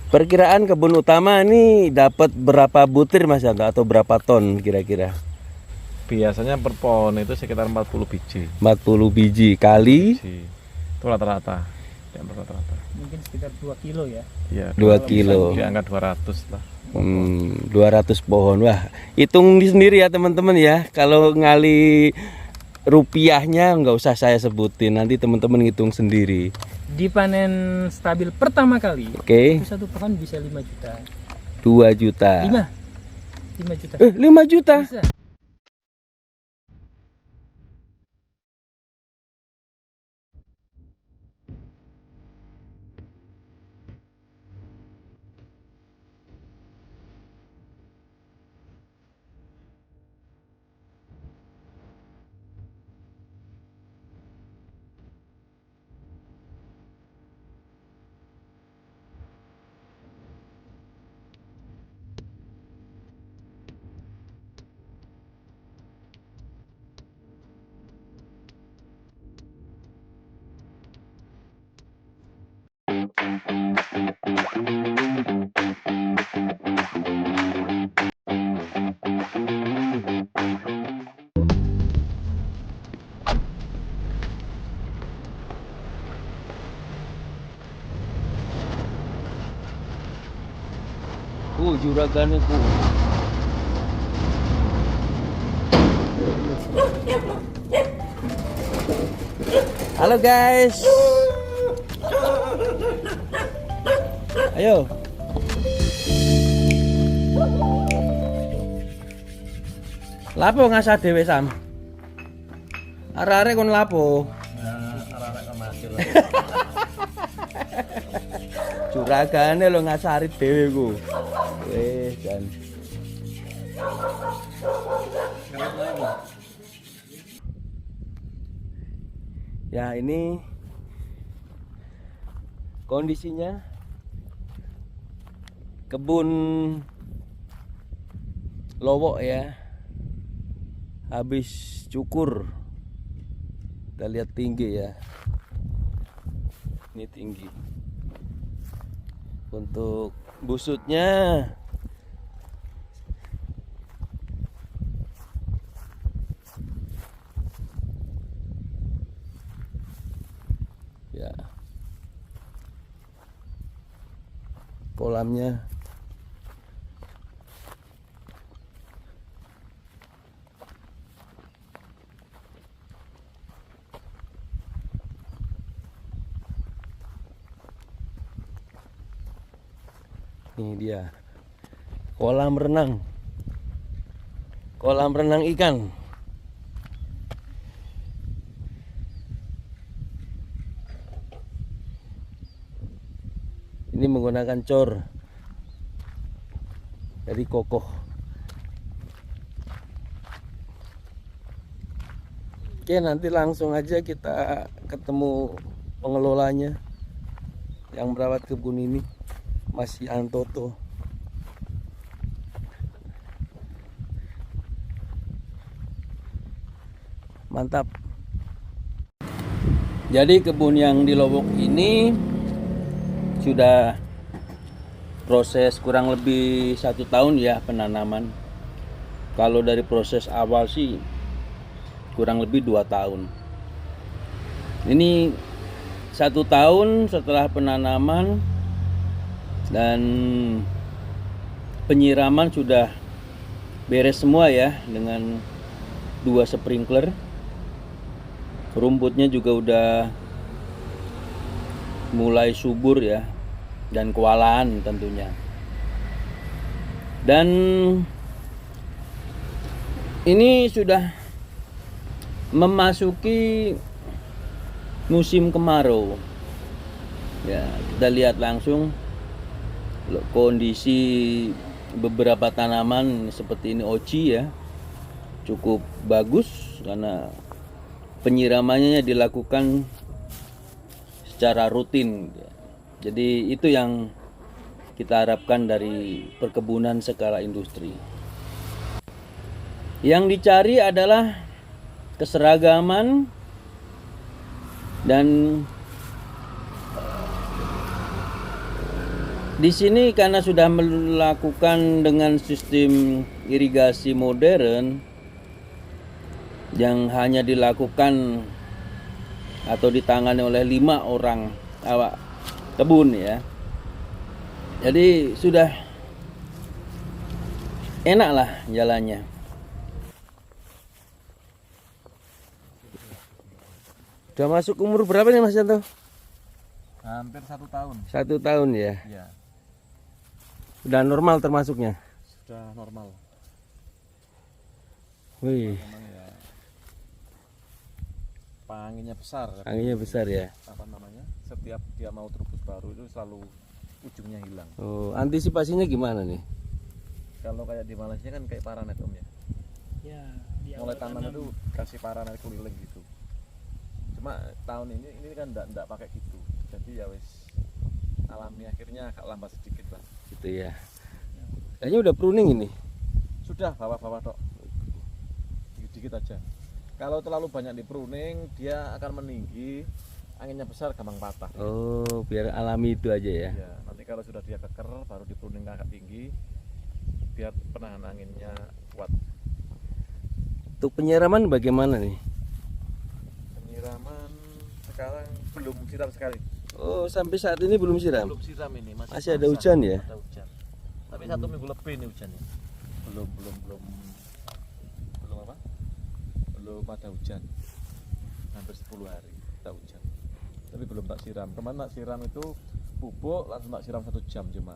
Perkiraan kebun utama ini dapat berapa butir Mas Yanto atau berapa ton kira-kira? Biasanya per pohon itu sekitar 40 biji. 40 biji kali Itu rata-rata. Ya, rata-rata. Mungkin sekitar 2 kilo ya. Ya, 2 kilo. di angka 200 lah. 200 pohon. Wah, hitung sendiri ya teman-teman ya. Kalau ngali rupiahnya nggak usah saya sebutin, nanti teman-teman hitung sendiri. Dipanen stabil pertama kali. Oke. Itu satu pohon bisa 5 juta. 2 juta. 5 juta. 5 juta. Bisa. Juragannya ku. Halo guys. Ayo. Lapo ngasah dhewe Sam? Arek-arek kon lapo? Arek-arek kon hasil. Juragane lo ngasari dhewe ku. Jan. Ya, ini kondisinya kebun lowok ya. Habis cukur. Kita lihat tinggi ya. Ini tinggi. Untuk busutnya ya, kolamnya ini dia kolam renang ikan. Ini menggunakan cor dari kokoh. Oke, nanti langsung aja kita ketemu pengelolanya yang merawat kebun ini, Mas Yantoto. Mantap. Jadi kebun yang di Lowok ini sudah proses kurang lebih 1 tahun ya penanaman. Kalau dari proses awal sih kurang lebih 2 tahun. Ini 1 tahun setelah penanaman dan penyiraman sudah beres semua ya dengan 2 sprinkler. Rumputnya juga udah mulai subur ya dan kewalahan tentunya. Dan ini sudah memasuki musim kemarau. Ya, kita lihat langsung kondisi beberapa tanaman seperti ini oci ya. Cukup bagus karena penyiramannya dilakukan secara rutin. Jadi itu yang kita harapkan dari perkebunan skala industri. Yang dicari adalah keseragaman dan Di sini karena sudah melakukan dengan sistem irigasi modern yang hanya dilakukan atau ditangani oleh 5 orang awak kebun ya. Jadi sudah enak lah jalannya. Udah masuk umur berapa nih Mas Yanto? Hampir 1 tahun. 1 tahun ya. Iya, Udah normal termasuknya. sudah normal. Wih, Memang ya anginnya besar. anginnya besar ya. Apa namanya? Setiap dia mau terubus baru itu selalu ujungnya hilang. Oh, antisipasinya gimana nih? Kalau kayak di Malaysia kan kayak paranet Om ya. Ya, di Mulai awal tanam itu kasih paranet keliling gitu. Cuma tahun ini kan enggak pakai gitu. Jadi ya wis alami, akhirnya agak lambat sedikit lah. Gitu ya. Kayaknya udah pruning ini. Sudah bawah-bawah tok. Dikit-dikit aja. Kalau terlalu banyak di pruning, dia akan meninggi, anginnya besar gampang patah. Oh, biar alami itu aja ya. Ya, nanti kalau sudah dia keker baru di pruning agak tinggi biar penahan anginnya kuat. Untuk penyiraman bagaimana nih? Penyiraman sekarang belum siram sekali. Oh, sampai saat ini belum siram. Belum siram ini, Masih ada basah. hujan ya? Ada hujan. Tapi 1 minggu lebih ini hujannya. Belum apa? Belum ada hujan. Hampir 10 hari tak hujan. Tapi belum tak siram. Kemarin tak siram itu pupuk langsung tak siram 1 jam cuma.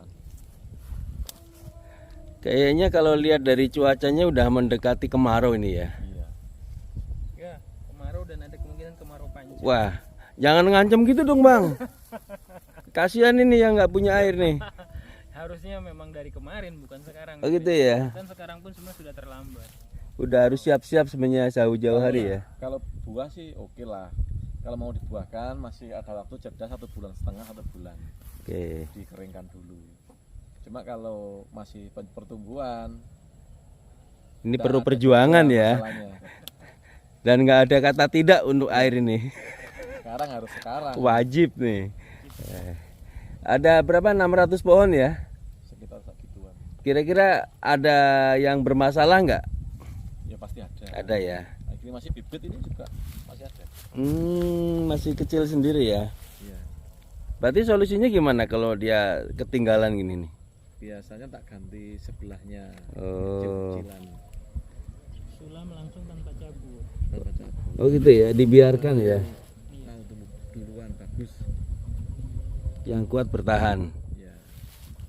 Kayaknya kalau lihat dari cuacanya udah mendekati kemarau ini ya. Iya. ya kemarau dan ada kemungkinan kemarau panjang. Wah, jangan ngancem gitu dong Bang. Kasihan ini yang nggak punya air nih. Harusnya memang dari kemarin bukan sekarang. Oh gitu ya. Dan sekarang pun sebenarnya sudah terlambat. Udah harus siap-siap sebenarnya jauh-jauh hari ya. Kalau buah sih oke lah. Kalau mau dibuahkan masih ada waktu jeda 1,5 bulan, 1 bulan. Oke. Dikeringkan dulu. Cuma kalau masih pertumbuhan Ini nggak perlu ada perjuangan juga ya. masalahnya. Dan nggak ada kata tidak untuk air ini. Sekarang harus sekarang. Wajib nih. Ada berapa? 600 pohon ya? Sekitar segituan. Kira-kira ada yang bermasalah nggak? Ya pasti ada. Ada ya. Nah, ini masih bibit, ini juga masih ada. Masih kecil sendiri ya. Iya. Berarti solusinya gimana kalau dia ketinggalan gini nih? Biasanya tak ganti sebelahnya. Oh. Kecil-kecilan. Sulam langsung tanpa cabut. Tanpa cabut. Oh gitu ya, dibiarkan ya. Nah, duluan bagus. Yang kuat bertahan. Ya.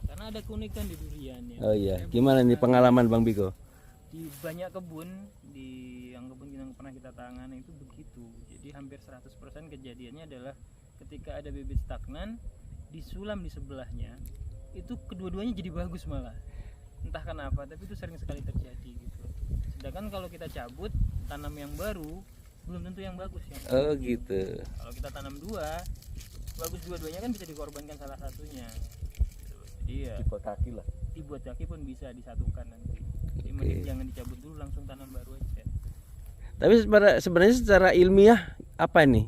Karena ada keunikan di durian ya. Oh iya, gimana nih pengalaman Bang Biko? Di banyak kebun yang kebun yang pernah kita tangani itu begitu. Jadi hampir 100% kejadiannya adalah ketika ada bibit stagnan disulam di sebelahnya, itu kedua-duanya jadi bagus malah. Entah kenapa, tapi itu sering sekali terjadi gitu. Sedangkan kalau kita cabut tanam yang baru belum tentu yang bagus ya. Oh gitu. Kalau kita tanam 2 bagus dua-duanya kan bisa dikorbankan salah satunya. Jadi ya Dibuat kaki lah. dibuat kaki pun bisa disatukan nanti. Jadi Oke. mending jangan dicabut dulu, langsung tanam baru aja. Tapi sebenarnya secara ilmiah apa nih?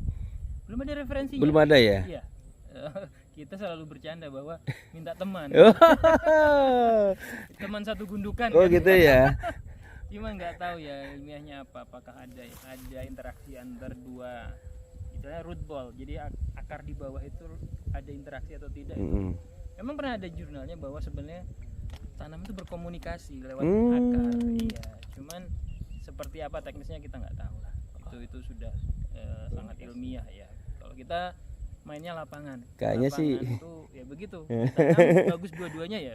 Belum ada referensinya. Belum ada ya? Iya. Kita selalu bercanda bahwa minta teman. Oh, Teman satu gundukan. oh kan? gitu ya. Cuma nggak tahu ya ilmiahnya apa. Apakah ada interaksi antar dua, misalnya root ball. Jadi akar di bawah itu ada interaksi atau tidak? Mm-mm. Memang pernah ada jurnalnya bahwa sebenarnya tanam itu berkomunikasi lewat Hmm. akar. Iya. Cuman seperti apa teknisnya kita nggak tahu lah. Itu sudah sangat ilmiah ya. Kalau kita mainnya lapangan. Kayaknya sih- itu ya begitu. Tanam bagus dua-duanya ya.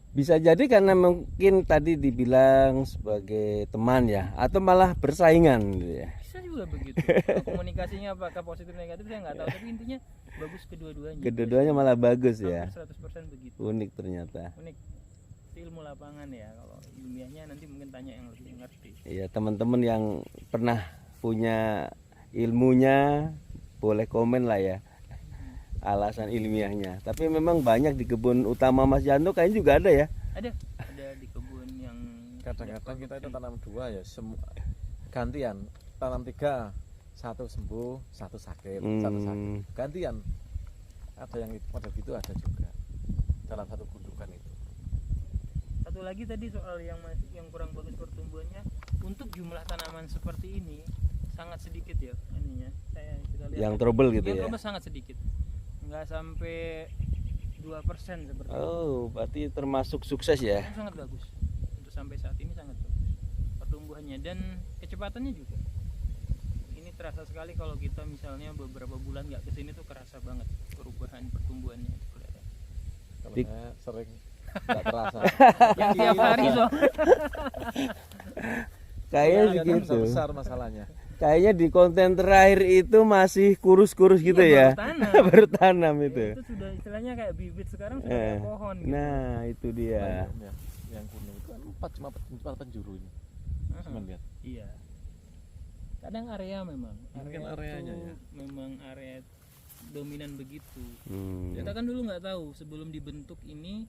Bisa jadi karena mungkin tadi dibilang sebagai teman ya, atau malah bersaingan gitu ya. Bisa juga begitu. Kalau komunikasinya apakah positif negatif saya nggak tahu, tapi intinya bagus kedua-duanya. Kedua-duanya malah bagus ya. Hampir 100% begitu. Unik ternyata. Unik. Itu ilmu lapangan ya. Kalau ilmiahnya nanti mungkin tanya yang lebih ngerti. Iya, teman-teman yang pernah punya ilmunya boleh komen lah ya alasan ilmiahnya. Tapi memang banyak di kebun utama Mas Yanto kayaknya juga ada ya. Ada di kebun yang Kadang-kadang kita itu tanam 2 ya, gantian. Tanam 3, 1 sembuh, 1 sakit, 1 sakit. Gantian. Ada yang model gitu ada juga dalam satu gundukan itu. Satu lagi tadi soal yang kurang bagus pertumbuhannya, untuk jumlah tanaman seperti ini sangat sedikit ya ininya. Kita lihat Yang trouble gitu yang ya. trouble sangat sedikit, nggak sampai 2% seperti itu. Oh, berarti termasuk sukses ya. Itu sangat bagus untuk sampai saat ini, sangat bagus pertumbuhannya dan kecepatannya juga. Ini terasa sekali kalau kita misalnya beberapa bulan nggak kesini tuh kerasa banget perubahan pertumbuhannya. Kalau Dik. saya sering nggak terasa. Yang tiap hari soal Kayaknya Kelihatan begitu. besar masalahnya. Kayaknya di konten terakhir itu masih kurus-kurus gitu ya. baru tanam. Baru tanam itu. Itu sudah istilahnya kayak bibit, sekarang sudah Eh, kayak pohon gitu. Nah, itu dia. Ya, yang kuning itu kan 4 cuma 4 penjuru ini. Cuman lihat. Iya. Kadang area memang. Mungkin Area areanya itu ya. memang area dominan begitu. Hmm. Kita kan dulu nggak tahu sebelum dibentuk ini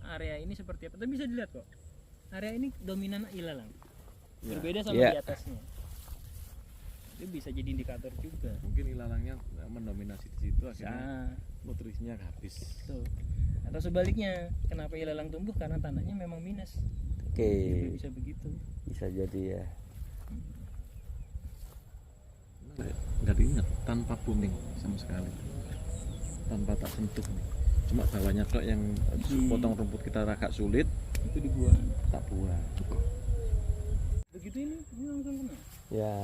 area ini seperti apa. Tapi bisa dilihat kok. Area ini dominan ilalang. Ya, Berbeda sama Iya. di atasnya. Itu bisa jadi indikator juga. mungkin ilalangnya mendominasi di situ akhirnya Nah, nutrisinya habis. tuh. Atau sebaliknya, kenapa ilalang tumbuh? Karena tanahnya memang minus. Oke, Juga bisa begitu. bisa jadi ya. Nggak diingat tanpa booming sama sekali, tanpa tak sentuh nih. Cuma bawahnya kok yang potong rumput kita agak sulit, Itu dibuang. tak buang. Begitu ini langsung kena. Ya.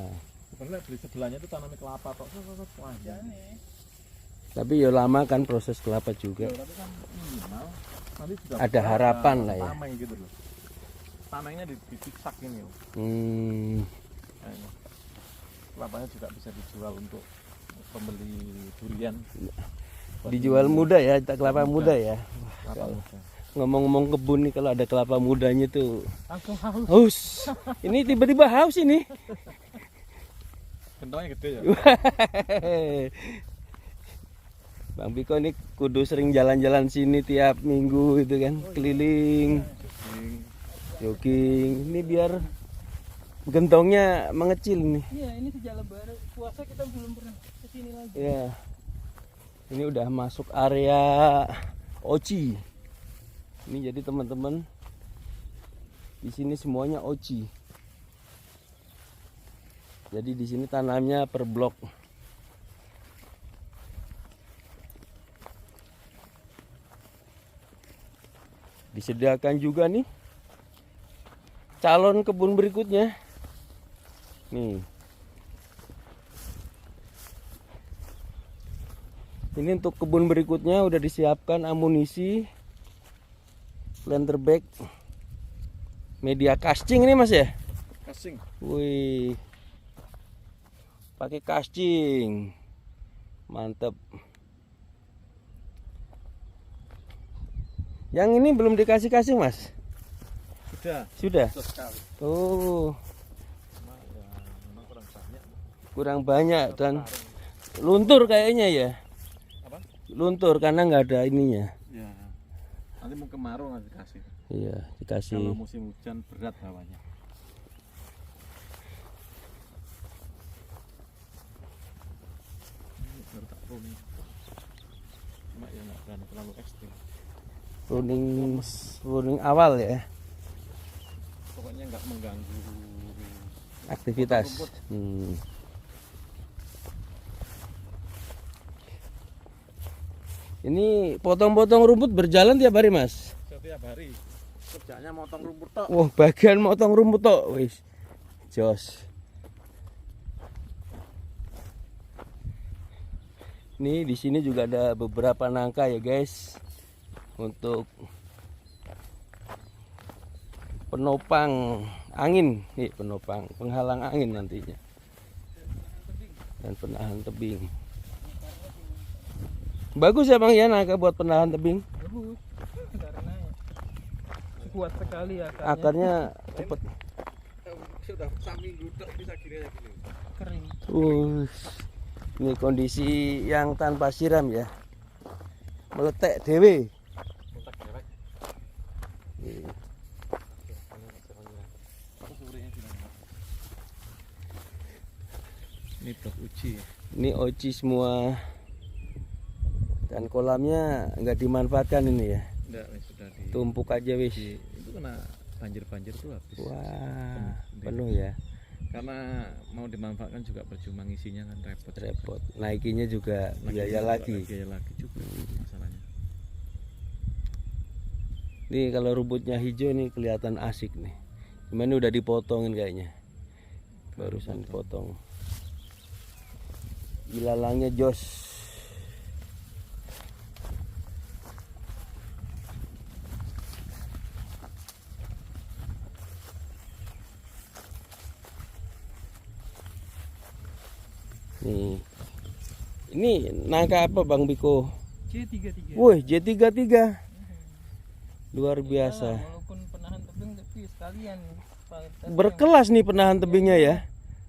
Karena di sebelahnya itu tanamnya kelapa kok, panjang. Aneh. Tapi ya lama kan proses kelapa juga. Tapi kan minimal nanti sudah Ada harapan lah ya. tameng gitu loh. Tamengnya disiksak ini loh. Nah, ini. Kelapanya juga bisa dijual untuk pembeli durian. Dijual muda ya, kelapa muda ya. Kelapa muda. Ngomong-ngomong kebun nih, kalau ada kelapa mudanya tuh Langsung haus. haus. Ini tiba-tiba haus ini. Gentongnya gede ya. Bang Biko ini kudu sering jalan-jalan sini tiap minggu gitu kan, keliling, jogging. Ini biar gentongnya mengecil nih. Iya, ini sejak lebaran puasa kita belum pernah kesini lagi. Ya. Ini udah masuk area oci. Ini jadi teman-teman di sini semuanya oci. Jadi di sini tanamnya per blok. Disediakan juga nih calon kebun berikutnya. Nih. Ini untuk kebun berikutnya udah disiapkan amunisi, planter bag, media casting ini Mas ya. Kasing. Wih, pakai casting, mantep. Yang ini belum dikasih casing Mas? Sudah. Sudah. Sekali. Oh, Cuma ya memang kurang banyak. kurang banyak dan luntur kayaknya ya. Apa? Luntur karena nggak ada ininya. Ya. Nanti mau kemarau nanti kasih. Iya, Kalau dikasih. musim hujan berat bawahnya. Ini baru tak pruning. Cuma ya nggak berani terlalu ekstrim. Pruning awal ya, Pokoknya nggak mengganggu aktivitas. rumput. Ini potong-potong rumput berjalan tiap hari Mas. Setiap hari kerjanya motong rumput tok. Wah, bagian motong rumput tok, wis. Jos. Nih di sini juga ada beberapa nangka ya guys, untuk penopang angin, nih penopang penghalang angin nantinya, dan penahan tebing. Bagus ya Bang ya nangka buat penahan tebing, Bagus. Karena kuat sekali akarnya. akarnya cepet. Sudah saminggu tok bisa gini ya gini. Kering. Ini kondisi yang tanpa siram ya, meletek dewe. Kontak dewek. Ini blok uji ya. Ini oci semua. Dan kolamnya nggak dimanfaatkan ini ya. Enggak, sudah di Tumpuk aja wis. itu kena banjir tuh habis. Wah, penuh ya. Karena mau dimanfaatkan juga percuma, ngisinya kan repot. Repot. Naikinya juga Naikinnya biaya juga lagi. biaya lagi juga masalahnya. Nih kalau rumputnya hijau nih kelihatan asik nih. Cuman ini udah dipotongin kayaknya. Barusan dipotong. Ilalangnya jos. Nih. Ini nangka apa Bang Biko? C33. Woi, J33. Luar biasa. Walaupun penahan tebing tapi sekalian kualitasnya Berkelas nih penahan tebingnya ya.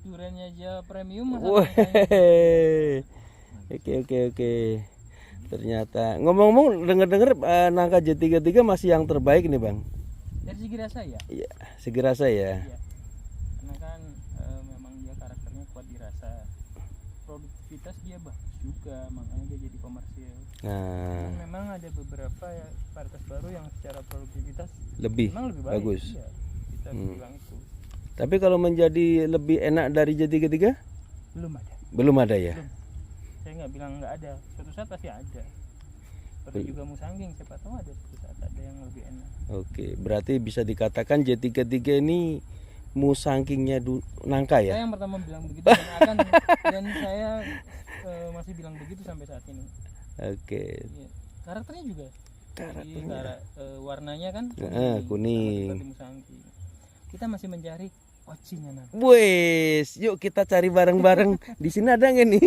duriannya aja premium masa Wah. Oke. Ternyata ngomong-ngomong denger-denger nangka J33 masih yang terbaik nih, Bang. dari segi rasa ya. Iya, segera saya. Iya. Karena kan memang dia karakternya kuat di rasa. Produktivitas dia bagus juga, makanya dia jadi komersil. Nah, Dan memang ada beberapa ya, varietas baru yang secara produktivitas lebih memang lebih baik. bagus. Iya, kita bilang itu Tapi kalau menjadi lebih enak dari J33? belum ada. Belum ada ya. Belum. Saya nggak bilang nggak ada. Suatu saat pasti ada. Seperti juga musangking, siapa tahu ada suatu saat ada yang lebih enak. Oke, berarti bisa dikatakan J33 ini musangkingnya nangka ya? Saya yang pertama bilang begitu dan saya masih bilang begitu sampai saat ini. Oke. Iya. Karakternya juga. Karakternya. Warnanya kan kuning. seperti musangking. Kita masih mencari ocinya nanti. Wes, yuk kita cari bareng-bareng. Di sini ada nggak nih?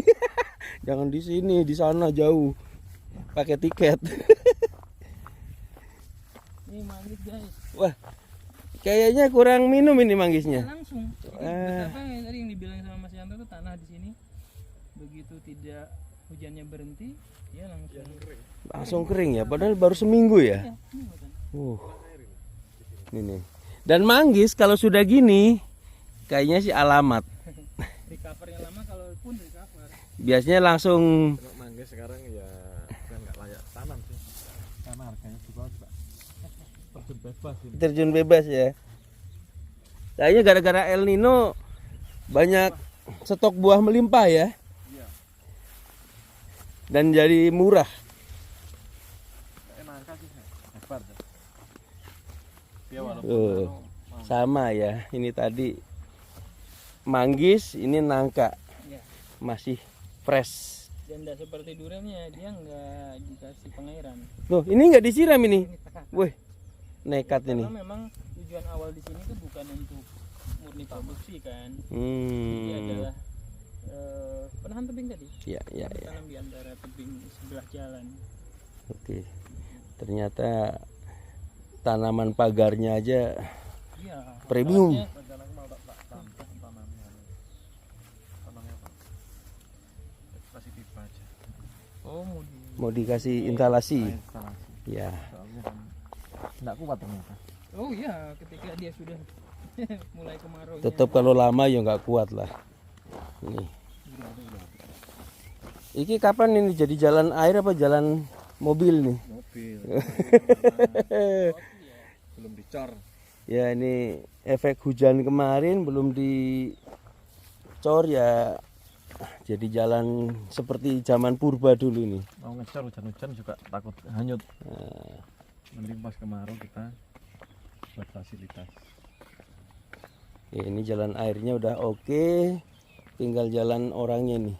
Jangan di sini, di sana jauh. Pakai tiket. Ini manggis guys. Wah, kayaknya kurang minum ini manggisnya. Langsung. Betapa yang tadi yang dibilang sama Mas Yanto tuh tanah di sini begitu tidak hujannya berhenti, ya Langsung kering ya, padahal baru seminggu ya. Iya, ini bukan. Ini nih. Dan manggis kalau sudah gini, kayaknya sih alamat. Recover yang lama kalaupun recover. Biasanya langsung Kalau manggis sekarang ya kan nggak layak tanam sih. Karena harganya juga terjun bebas ini. terjun bebas ya. Kayaknya gara-gara El Nino banyak stok buah melimpah ya. Iya. Dan jadi murah. Nangka sih hebat. Dia walaupun Sama ya. Ini tadi manggis, ini nangka. Iya. Masih fresh. Dan tidak seperti duriannya, dia nggak dikasih pengairan. Loh, ini nggak disiram ini. Wih, nekat ini. Karena memang tujuan awal di sini tuh bukan untuk murni produksi kan. Dia adalah penahan tebing tadi. Ya. Tanam di antara tebing sebelah jalan. Oke. Ternyata tanaman pagarnya aja Iya. premium. rencana mau tak tanamnya. Tanamnya apa? Kasih pipa aja. Oh, Mau dikasih instalasi. Instalasi. Ya. Soalnya kan nggak kuat ternyata. Oh iya, ketika dia sudah mulai kemarau. Tetap kalau lama ya nggak kuat lah. Ini. Iki kapan ini jadi jalan air apa jalan mobil nih? Mobil. Belum dicor. Ya ini efek hujan kemarin belum dicor ya. Jadi jalan seperti zaman purba dulu nih. Mau ngecor hujan-hujan juga takut hanyut. Mending pas kemarau kita buat fasilitas. Ya, ini jalan airnya udah oke. Tinggal jalan orangnya nih.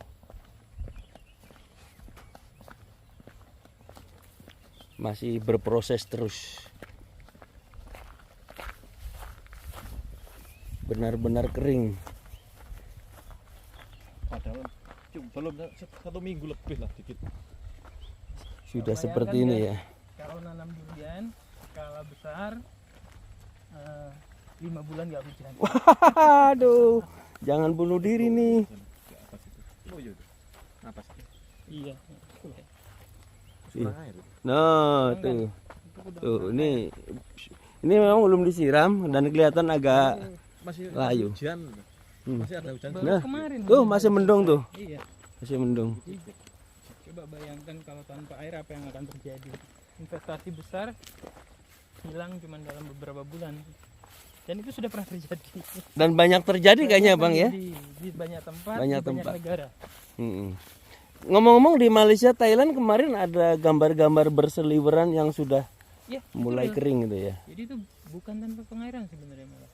Masih berproses terus. Benar-benar kering. Padahal belum 1 minggu lebih lah dikit. Sudah Bayangkan seperti ini ya. Kalau nanam durian skala besar 5 bulan nggak hujan. Aduh, jangan bunuh diri nih. Di atas itu. Oh iya. Atas. Iya. Kurang air. Nah, tuh. Tuh, ini memang belum disiram dan kelihatan agak Masih layu. hujan. Masih ada hujan. Baru Nah, kemarin. tuh masih mendung tuh. Iya. Masih mendung. Coba bayangkan kalau tanpa air apa yang akan terjadi. Investasi besar hilang cuma dalam beberapa bulan. Dan itu sudah pernah terjadi. Dan banyak terjadi kayaknya Bang ya. Di banyak tempat, Banyak di banyak tempat. negara. Mm-mm. Ngomong-ngomong di Malaysia, Thailand kemarin ada gambar-gambar berseliweran yang sudah Ya, mulai betul. kering gitu ya. Jadi itu bukan tanpa pengairan sebenarnya malah.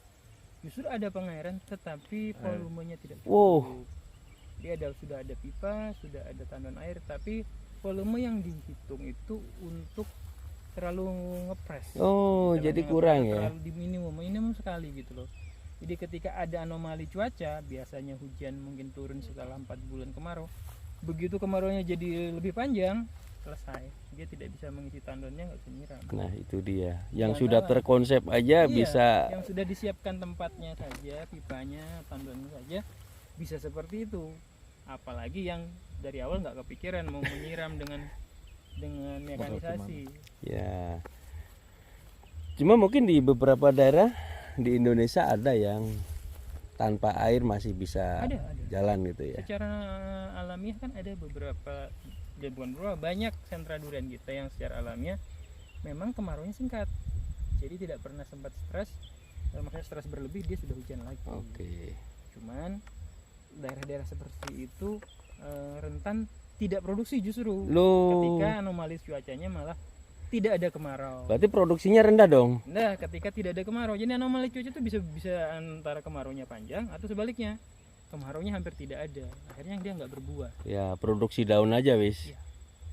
Justru ada pengairan tetapi volumenya tidak cukup. Wow. Dia sudah ada pipa, sudah ada tandon air, tapi volume yang dihitung itu untuk terlalu ngepres. Oh, Istilahnya jadi ngepres kurang ya. Terlalu di minimum sekali gitu loh. Jadi ketika ada anomali cuaca, biasanya hujan mungkin turun setelah 4 bulan kemarau. Begitu kemaraunya jadi lebih panjang, selesai. Dia tidak bisa mengisi tandonnya, nggak bisa nyiram. Nah, itu dia. Yang Jangan sudah salah. terkonsep aja Iya, bisa. yang sudah disiapkan tempatnya saja, pipanya, tandonnya saja bisa seperti itu. Apalagi yang dari awal nggak kepikiran mau menyiram dengan mekanisasi. Ya. Cuma mungkin di beberapa daerah di Indonesia ada yang tanpa air masih bisa Ada. jalan gitu ya. Secara alamiah kan ada beberapa, dan bukan beberapa, banyak sentra durian kita yang secara alamiah memang kemaraunya singkat. Jadi tidak pernah sempat stres. Makanya stres berlebih dia sudah hujan lagi. Oke. Cuman daerah-daerah seperti itu rentan tidak produksi justru Loh. ketika anomali cuacanya malah tidak ada kemarau. Berarti produksinya rendah dong. Nah, ketika tidak ada kemarau, jadi anomali cuaca itu bisa antara kemaraunya panjang atau sebaliknya kemaraunya hampir tidak ada. Akhirnya dia nggak berbuah. Ya, produksi daun aja wis. Iya.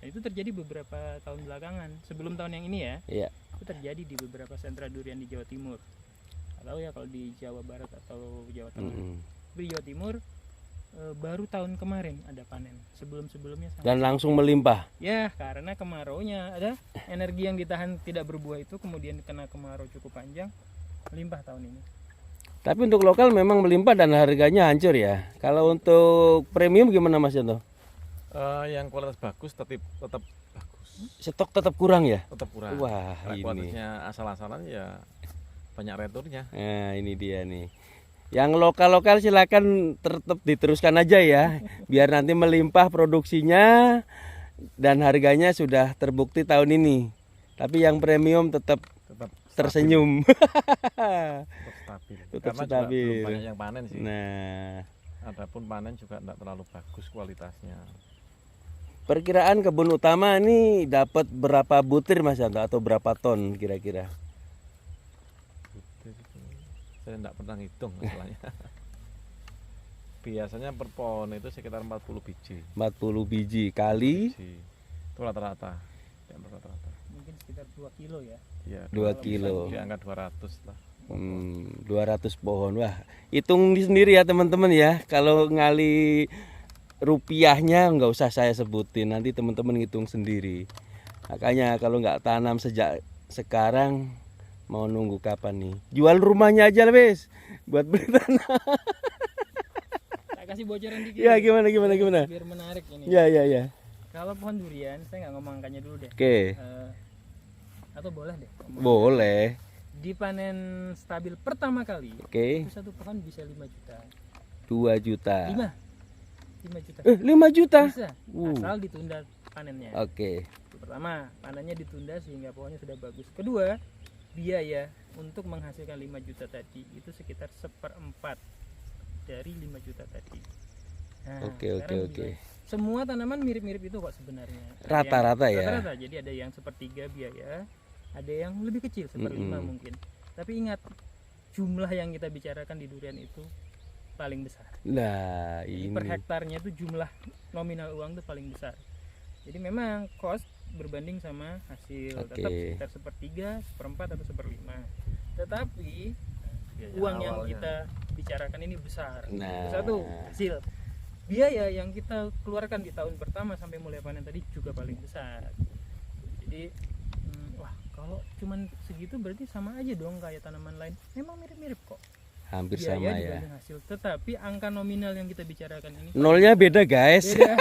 Nah, itu terjadi beberapa tahun belakangan. Sebelum tahun yang ini ya, Iya. itu terjadi di beberapa sentra durian di Jawa Timur. Atau ya kalau di Jawa Barat atau Jawa Tengah. Mm-mm. Tapi di Jawa Timur baru tahun kemarin ada panen. Sebelum-sebelumnya sama. Dan langsung melimpah. Ya, karena kemaraunya ada energi yang ditahan tidak berbuah itu kemudian kena kemarau cukup panjang, melimpah tahun ini. Tapi untuk lokal memang melimpah dan harganya hancur ya. Kalau untuk premium gimana Mas Yanto? Yang kualitas bagus tetap bagus, Stok tetap kurang ya? tetap kurang. Wah, Karena ini. kualitasnya asal-asalan ya banyak returnya. Nah, ini dia nih. Yang lokal-lokal silakan tetap diteruskan aja ya. Biar nanti melimpah produksinya dan harganya sudah terbukti tahun ini. Tapi yang premium tetap Tetap tersenyum. stabil. Tetap Karena stabil. juga belum banyak yang panen sih. Nah, Adapun panen juga tidak terlalu bagus kualitasnya. perkiraan kebun utama ini dapat berapa butir Mas Yanto atau berapa ton kira-kira? Butir itu saya tidak pernah ngitung masalahnya. Biasanya per pohon itu sekitar 40 biji. 40 biji kali Biji. Itu rata-rata. Ya, rata-rata. Mungkin sekitar 2 kilo ya. Ya, 2 kilo. di angka 200 lah. 200 pohon. Wah, hitung sendiri ya teman-teman ya. Kalau ngali rupiahnya nggak usah saya sebutin, nanti teman-teman ngitung sendiri. Makanya kalau nggak tanam sejak sekarang mau nunggu kapan nih? Jual rumahnya aja lah wes buat beli tanah. Tak kasih bocoran dikit. Ya gimana gimana. Biar menarik ini. Ya. Kalau pohon durian, saya nggak ngomong angkanya dulu deh. Oke, Atau boleh deh. ngomong. boleh. Dipanen stabil pertama kali, Oke, itu satu pohon bisa 5 juta. 2 juta. 5 juta. 5 juta. Bisa. Asal ditunda panennya. Oke. Itu pertama, panennya ditunda sehingga pohonnya sudah bagus. Kedua, biaya untuk menghasilkan 5 juta tadi itu sekitar 1/4 dari 5 juta tadi. Nah, Oke. sekarang bisa- Semua tanaman mirip-mirip itu kok sebenarnya. Ada yang- Rata-rata ya? Rata-rata. Jadi ada yang sepertiga biaya, ada yang lebih kecil, 1/5 mungkin. Tapi ingat, jumlah yang kita bicarakan di durian itu paling besar. Nah, Jadi ini. per hektarnya itu jumlah nominal uang itu paling besar. Jadi memang cost berbanding sama hasil, Oke. tetap sekitar 1/3, 1/4 atau 1/5. Tetapi Biaya uang yang awalnya. kita bicarakan ini besar. Nah. Itu satu, hasil. Biaya yang kita keluarkan di tahun pertama sampai mulai panen tadi juga paling besar. Jadi wah, kalau cuman segitu berarti sama aja dong kayak tanaman lain. Memang mirip-mirip kok. Hampir Biaya sama ya. dibanding hasil. Tetapi angka nominal yang kita bicarakan ini Nolnya beda guys. beda.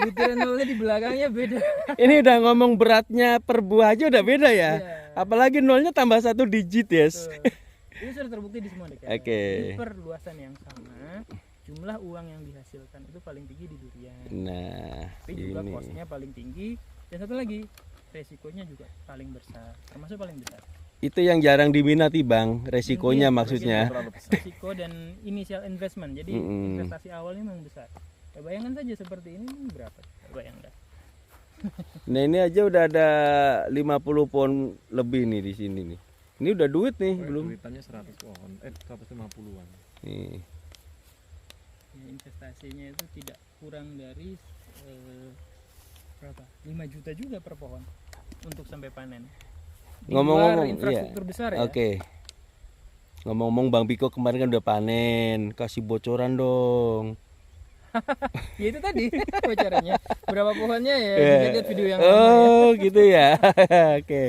Butiran nolnya di belakangnya beda. Ini udah ngomong beratnya per buah aja udah beda ya. Iya. Apalagi nolnya tambah 1 digit yes. Betul. Ini sudah terbukti di semua negara. Oke. Di perluasan yang sama, jumlah uang yang dihasilkan itu paling tinggi di durian. Nah, Tapi juga ini. costnya paling tinggi, dan satu lagi resikonya juga paling besar, termasuk paling besar. Itu yang jarang diminati Bang, resikonya Iya, maksudnya. Terlalu besar. Resiko dan initial investment, jadi investasi awalnya memang besar. Ya, bayangkan saja seperti ini berapa? Bayangkan. Nah ini aja udah ada 50 pohon lebih nih di sini nih. Ini udah duit nih belum? Duitannya 100 pohon, 150-an. Nih. Ya, investasinya itu tidak kurang dari berapa? 5 juta juga per pohon untuk sampai panen. Di Ngomong-ngomong, luar infrastruktur besar ya. Oke. Ngomong-ngomong Bang Piko kemarin kan udah panen, kasih bocoran dong. Ya itu tadi bocorannya. Berapa pohonnya ya? Ya. Bisa lihat video yang lama ya. Oh gitu ya. Oke.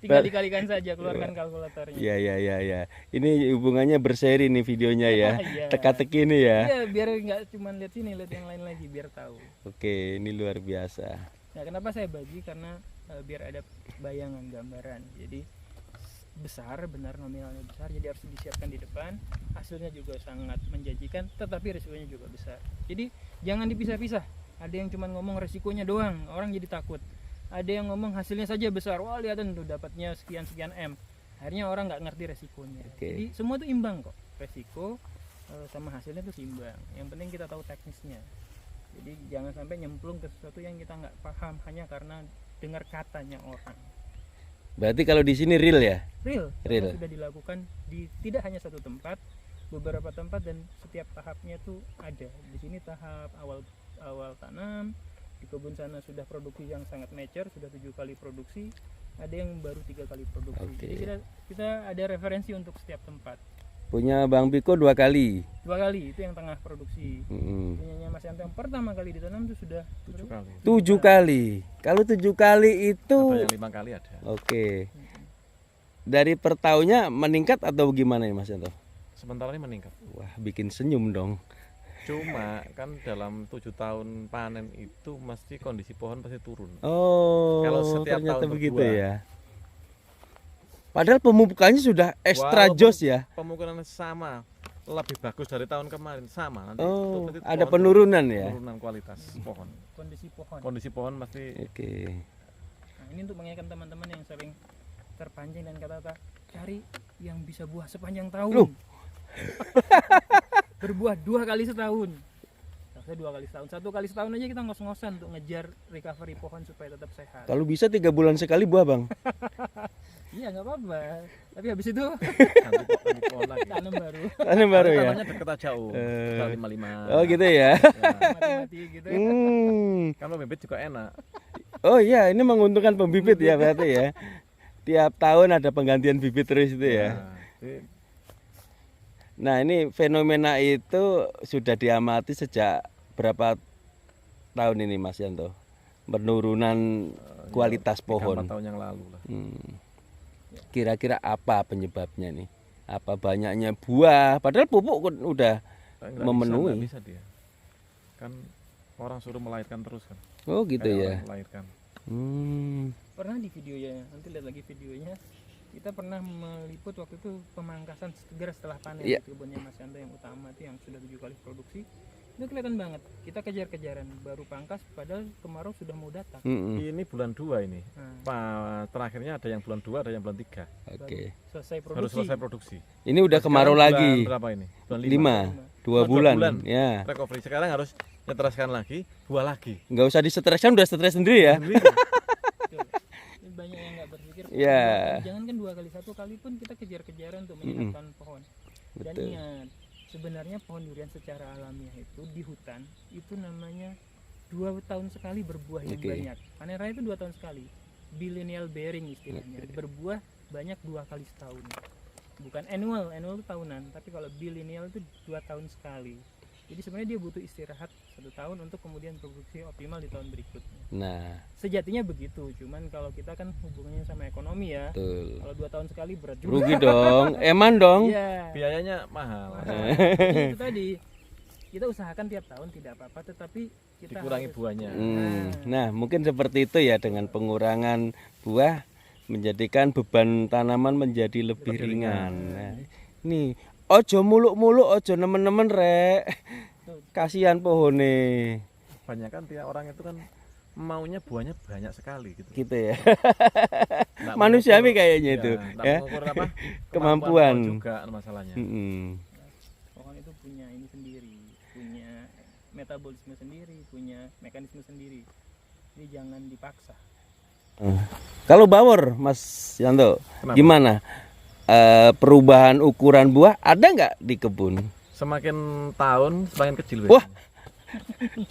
Tinggal dikalikan saja, keluarkan kalkulatornya. Ya. Ini hubungannya berseri nih videonya ya. Iya. Teka-teki nih ya. Iya, biar nggak cuma lihat sini, lihat yang lain lagi biar tahu. Oke, ini luar biasa. Nah, kenapa saya bagi? Karena biar ada bayangan, gambaran. Jadi besar, benar nominalnya besar, jadi harus disiapkan di depan. Hasilnya juga sangat menjanjikan, tetapi risikonya juga besar. Jadi jangan dipisah-pisah. Ada yang cuma ngomong resikonya doang, orang jadi takut. Ada yang ngomong hasilnya saja besar, wah lihatin tuh dapatnya sekian M. Akhirnya orang nggak ngerti resikonya. Oke. Jadi semua itu imbang kok, resiko sama hasilnya itu seimbang. Yang penting kita tahu teknisnya. Jadi jangan sampai nyemplung ke sesuatu yang kita nggak paham hanya karena dengar katanya orang. Berarti kalau di sini real ya? Real, Real. karena sudah dilakukan di tidak hanya satu tempat, beberapa tempat, dan setiap tahapnya itu ada. Di sini tahap awal tanam, di kebun sana sudah produksi yang sangat mature, sudah 7 kali produksi, ada yang baru 3 kali produksi. Oke. Jadi kita ada referensi untuk setiap tempat. Punya Bang Piko 2 kali. 2 kali itu yang tengah produksi. Mm-mm. Punyanya Mas Yanto yang pertama kali ditanam itu sudah 7 kali. 7 kali. Kalau 7 kali itu Ada yang 5 kali ada. oke. Dari per tahunnya meningkat atau gimana ya Mas Yanto? Sementara ini meningkat. Wah, bikin senyum dong. Cuma kan dalam 7 tahun panen itu mesti kondisi pohon pasti turun. Oh, Kalau setiap ternyata tahun begitu berbuah. ya. Padahal pemupukannya sudah extra Walaupun jos ya. Pemukulannya sama, lebih bagus dari tahun kemarin sama. Nanti Oh, nanti ada pohon penurunan ya. Penurunan kualitas pohon. kondisi pohon. Kondisi pohon pasti Oke. Nah, ini untuk mengingatkan teman-teman yang sering terpancing dan kata-kata cari yang bisa buah sepanjang tahun. Loh. Berbuah 2 kali setahun. Saya 2 kali setahun. 1 kali setahun aja kita ngos-ngosan untuk ngejar recovery pohon supaya tetap sehat. Kalau bisa 3 bulan sekali buah Bang. Iya nggak apa-apa. Tapi habis itu ganti pohon lagi. tanam baru. Tanam baru ya. Tanamnya deket aja jauh 55. Oh gitu ya. Mati-mati gitu ya. Kan pembibit juga enak. Oh iya, ini menguntungkan pembibit ya berarti ya. Tiap tahun ada penggantian bibit terus itu ya. Nah, jadi Nah ini fenomena itu sudah diamati sejak berapa tahun ini Mas Yanto? Penurunan kualitas 3-4 pohon. tahun yang lalu lah. Kira-kira apa penyebabnya nih? Apa banyaknya buah? Padahal pupuk kan udah Nggak memenuhi. nggak bisa dia. Kan orang suruh melahirkan terus kan. Oh gitu Kayak ya. orang melahirkan. Pernah di videonya, nanti lihat lagi videonya. Kita pernah meliput waktu itu pemangkasan segera setelah panen Iya. di kebunnya Mas Yanto yang utama itu yang sudah 7 kali produksi. Itu kelihatan banget. Kita kejar-kejaran baru pangkas padahal kemarau sudah mau datang. Ini bulan 2 ini. Nah, Terakhirnya ada yang bulan 2, ada yang bulan 3. Oke. selesai Harus produksi. selesai produksi. Ini udah Nah, kemarau sekarang lagi. Bulan berapa ini? Bulan 5, 2 bulan. Ya. Recovery. Sekarang harus nyetraskan lagi, buah lagi. Nggak usah disetreskan, udah stres sendiri ya. Betul. Ini banyak yang nggak berpikir. Ya. Jangan kan 2 kali, 1 kali pun kita kejar-kejaran untuk menyehatkan pohon. Dan Betul. ingat, sebenarnya pohon durian secara alamiah itu di hutan itu namanya 2 tahun sekali berbuah yang Oke. banyak. Panen raya itu 2 tahun sekali. Biennial bearing istilahnya. Berbuah banyak 2 kali setahun. Bukan annual itu tahunan, tapi kalau biennial itu 2 tahun sekali. Jadi sebenarnya dia butuh istirahat 1 tahun untuk kemudian produksi optimal di tahun berikutnya. Nah, Sejatinya begitu, cuman kalau kita kan hubungannya sama ekonomi ya. betul. Kalau 2 tahun sekali berat juga. Rugi dong, eman dong. Iya. Biayanya mahal. Jadi itu tadi kita usahakan tiap tahun tidak apa-apa, tetapi kita Dikurangi harus- buahnya. Nah, mungkin seperti itu ya dengan pengurangan buah menjadikan beban tanaman menjadi lebih ringan. Nah, ini ojo muluk-muluk, ojo nemen-nemen rek. Kasihan pohone. Banyak kan tiap orang itu kan maunya buahnya banyak sekali gitu. Gitu ya. Nggak Manusiawi mengukur- kayaknya ya, itu. nggak Ya. mengukur apa? Kemampuan. pohon juga masalahnya. Pohon itu punya ini sendiri, punya metabolisme sendiri, punya mekanisme sendiri. Jadi jangan dipaksa. Kalau bawor, Mas Yanto, Kenapa? gimana? Perubahan ukuran buah ada nggak di kebun? Semakin tahun semakin kecil. Wah. biasanya.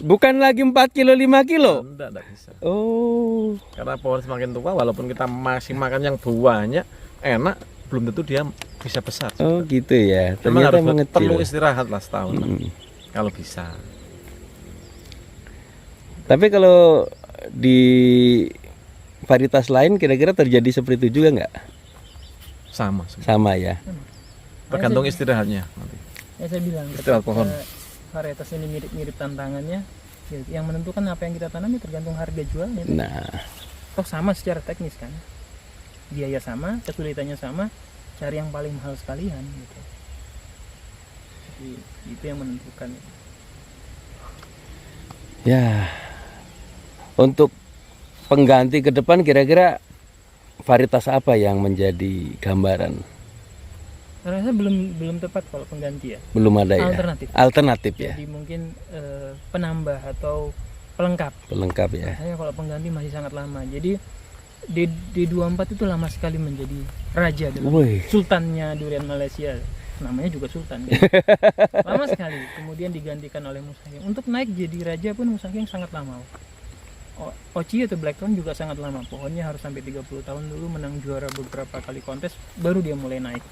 Bukan lagi 4 kilo 5 kilo. Enggak bisa. Oh, Karena pohon semakin tua, walaupun kita masih makan yang buahnya enak, belum tentu dia bisa besar. oh gitu ya. Memang Ternyata harus mengecil. perlu istirahat lah setahun lah, kalau bisa. Tapi kalau di varietas lain kira-kira terjadi seperti itu juga nggak? Sama. Sama ya. Tergantung istirahatnya. Nanti. Ya saya bilang Istirahat pohon. varietas ini mirip-mirip tantangannya. Ya, yang menentukan apa yang kita tanam ya tergantung harga jualnya. Nah, Toh sama secara teknis kan. Biaya sama, kesulitannya sama, cari yang paling mahal sekalian gitu. Jadi itu yang menentukan. ya. Untuk pengganti ke depan kira-kira varietas apa yang menjadi gambaran? Saya belum tepat kalau pengganti ya. Belum ada ya. Alternatif. Alternatif ya. Jadi mungkin penambah atau pelengkap. Pelengkap ya. Saya kalau pengganti masih sangat lama. Jadi D24 itu lama sekali menjadi raja dalam Woi. sultannya durian Malaysia. Namanya juga sultan. Kan? Lama sekali. Kemudian digantikan oleh Musahing. Untuk naik jadi raja pun Musahing sangat lama. Oci atau Blackthorn juga sangat lama. Pohonnya harus sampai 30 tahun dulu, menang juara beberapa kali kontes baru dia mulai naik.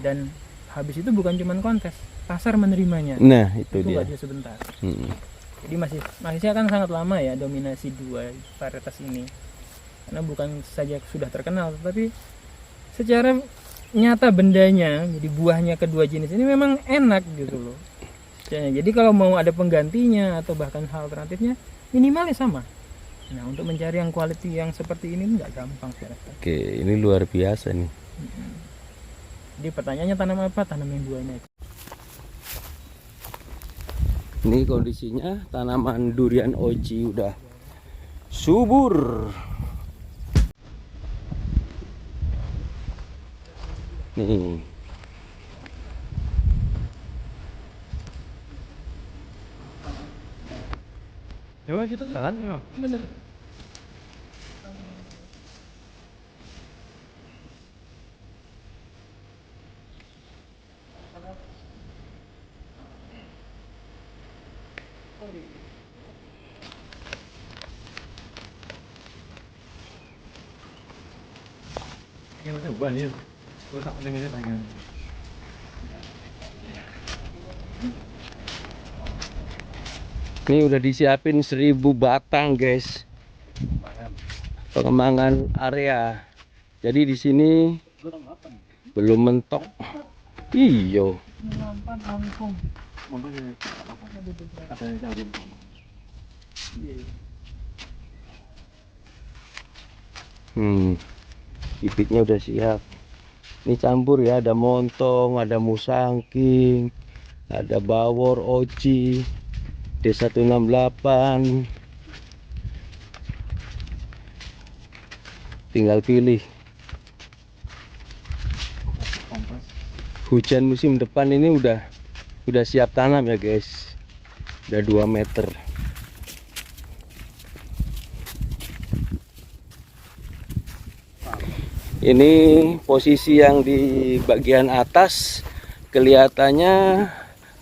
Dan habis itu bukan cuma kontes, pasar menerimanya. Nah, itu dia. Nggak dia sebentar. Mm. Jadi masih akan sangat lama ya dominasi dua varietas ini. Karena bukan saja sudah terkenal, tapi secara nyata bendanya, jadi buahnya kedua jenis ini memang enak gitu loh. Jadi kalau mau ada penggantinya atau bahkan hal alternatifnya, minimalnya sama. Nah, untuk mencari yang quality yang seperti ini nggak gampang saya rasa. Oke, ini luar biasa nih. Jadi pertanyaannya tanam apa? Tanam yang dua ini aja. Ini kondisinya tanaman durian oci udah subur. Nih. Ya kita jalan ya. Bener. Yang coba nih. Gua tak dengerin lagi. Ini udah disiapin 1000 batang, guys. Pengembangan area. Jadi di sini belum mentok. Iyo. Bibitnya udah siap. Ini campur ya, ada montong, ada musangking, ada bawor, oci, D168. Tinggal pilih. Hujan musim depan ini udah siap tanam ya, guys. Udah 2 meter. Ini posisi yang di bagian atas kelihatannya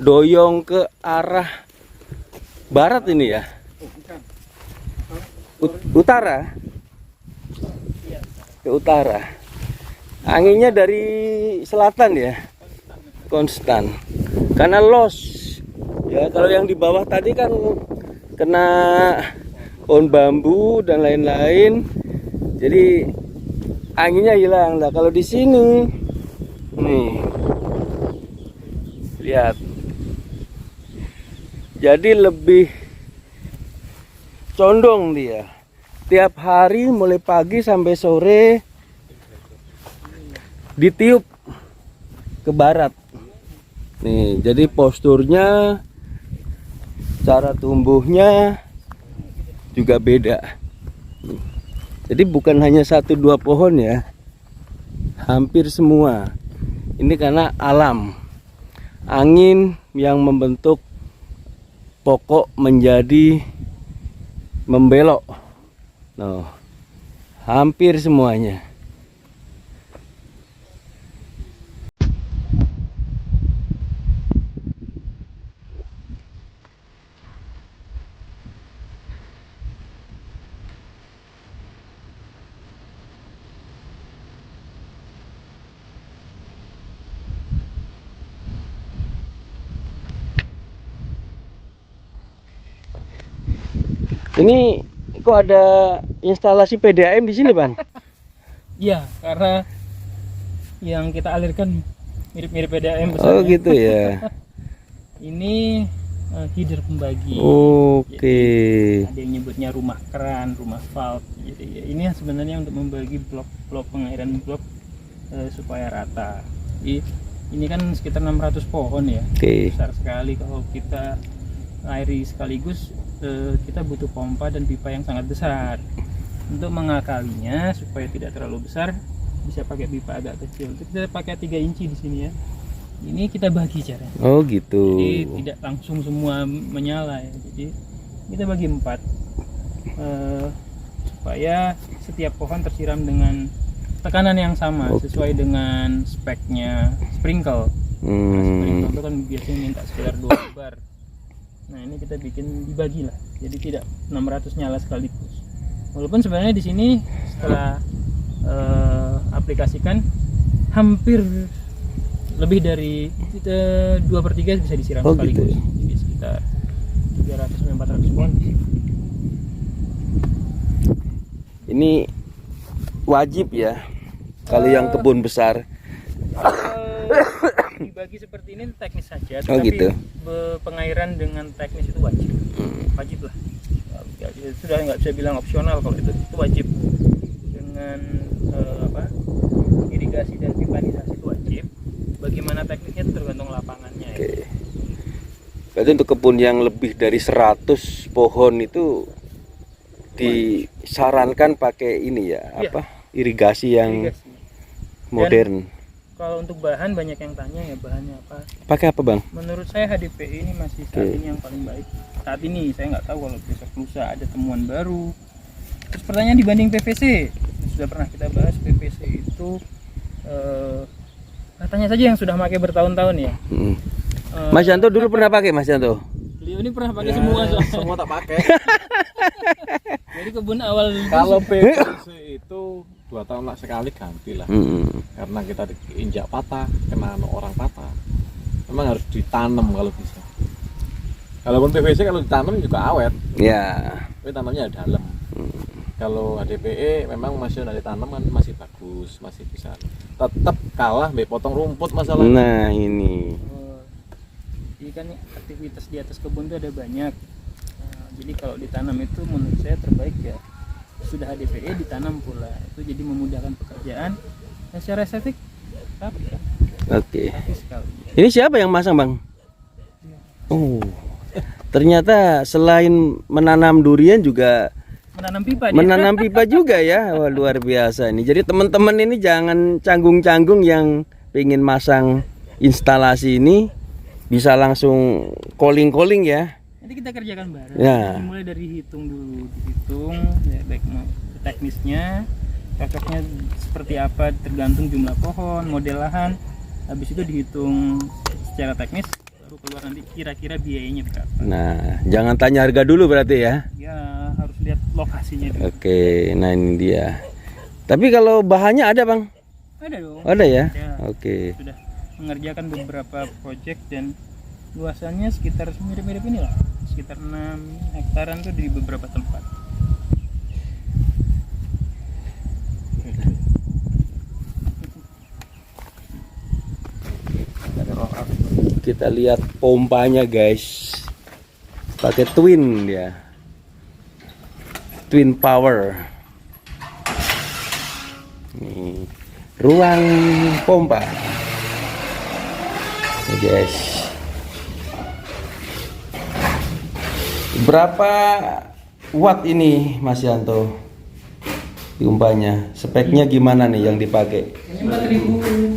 doyong ke arah barat ini ya. Utara. Ke utara. Anginnya dari selatan ya. Konstan. Karena los. Ya, kalau yang di bawah tadi kan kena pohon bambu dan lain-lain. Jadi anginnya hilang. Nah, kalau di sini nih. Lihat. Jadi lebih condong dia. Tiap hari mulai pagi sampai sore ditiup ke barat. Nih, jadi posturnya, cara tumbuhnya juga beda. Jadi bukan hanya 1-2 pohon ya, hampir semua. Ini karena alam, angin yang membentuk pokok menjadi membelok. Nah, hampir semuanya. Ini kok ada instalasi PDAM di sini, Bang? Iya, karena yang kita alirkan mirip-mirip PDAM besarnya. Oh, gitu ya. Ini header pembagi. Oke. Ada yang nyebutnya rumah keran, rumah valve. Jadi ya, ini sebenarnya untuk membagi blok pengairan blok supaya rata. Jadi ini kan sekitar 600 pohon ya. Oke. Besar sekali kalau kita airi sekaligus. Kita butuh pompa dan pipa yang sangat besar. Untuk mengakalinya supaya tidak terlalu besar, bisa pakai pipa agak kecil. Kita pakai 3 inci di sini ya. Ini kita bagi caranya. Oh, gitu. Jadi tidak langsung semua menyala ya. Jadi kita bagi 4 supaya setiap pohon tersiram dengan tekanan yang sama. Oke. Sesuai dengan speknya sprinkle. Nah, sprinkle itu kan biasanya minta sekitar 2 bar. Nah, ini kita bikin dibagi lah. Jadi tidak 600 nyala sekaligus. Walaupun sebenarnya di sini setelah aplikasikan hampir lebih dari 2/3 bisa disiram Oh, sekaligus. gitu ya? Jadi sekitar 300-400 pohon. Ini wajib ya, kalau yang kebun besar. Dibagi seperti ini teknis saja, Oh, tapi gitu. pengairan dengan teknis itu wajib. Wajib lah. Sudah nggak bisa bilang opsional kalau itu wajib. Dengan irigasi dan pipanisasi itu wajib. Bagaimana teknisnya itu tergantung lapangannya. Oke. Berarti untuk kebun yang lebih dari 100 pohon itu disarankan pakai ini ya, Iya. apa? Irigasi yang Irigasi. modern. Kalau untuk bahan banyak yang tanya ya bahannya apa. Pakai apa, Bang? Menurut saya HDPE ini masih saat ini yang paling baik. Saat ini saya nggak tahu kalau besok lusa ada temuan baru. Terus pertanyaan dibanding PVC, sudah pernah kita bahas PVC itu katanya saja yang sudah pakai bertahun-tahun ya. Mas Yanto dulu pernah pakai, Mas Yanto? Beliau ini pernah pakai semua soalnya. Semua tak pakai. Jadi kebun awal Kalau PVC itu 2 tahun lah sekali ganti lah. Karena kita injak patah, kena orang patah. Memang harus ditanam kalau bisa. Kalaupun PVC kalau ditanam juga awet, Ya. tapi tanamnya dalam. Kalau HDPE memang masih dari tanaman masih bagus, masih bisa. Tetap kalah mbek potong rumput masalahnya. Nah, ini. Jadi kan aktivitas di atas kebun itu ada banyak. Nah, jadi kalau ditanam itu menurut saya terbaik ya sudah HDPE ditanam pula. Itu jadi memudahkan pekerjaan. Dan secara estetik rapi kan? Oke. Rapi sekali. Ini siapa yang masang, Bang? Oh. Ternyata selain menanam durian juga Menanam pipa dia. menanam pipa juga ya. Wah, luar biasa ini. Jadi teman-teman ini jangan canggung-canggung yang pengen masang instalasi ini, bisa langsung calling-calling ya. Nanti kita kerjakan bareng. Ya. Mulai dari hitung dulu, dihitung ya, baik teknisnya, cocoknya seperti apa tergantung jumlah pohon, model lahan. Habis itu dihitung secara teknis, baru keluar nanti kira-kira biayanya berapa. Nah, jangan tanya harga dulu berarti ya. Ya harus lihat lokasinya dulu. Oke, nah ini dia. Tapi kalau bahannya ada, Bang? Ada dong. Ada ya? Ada. Oke. Sudah mengerjakan beberapa proyek dan luasannya sekitar mirip-mirip inilah, sekitar 6 hektaran tuh di beberapa tempat. Kita lihat pompanya, guys. Pakai twin dia. Twin power. Nih, ruang pompa. Oke, guys. Berapa watt ini Mas Yanto? Pimpanya. Speknya gimana nih yang dipakai? Ini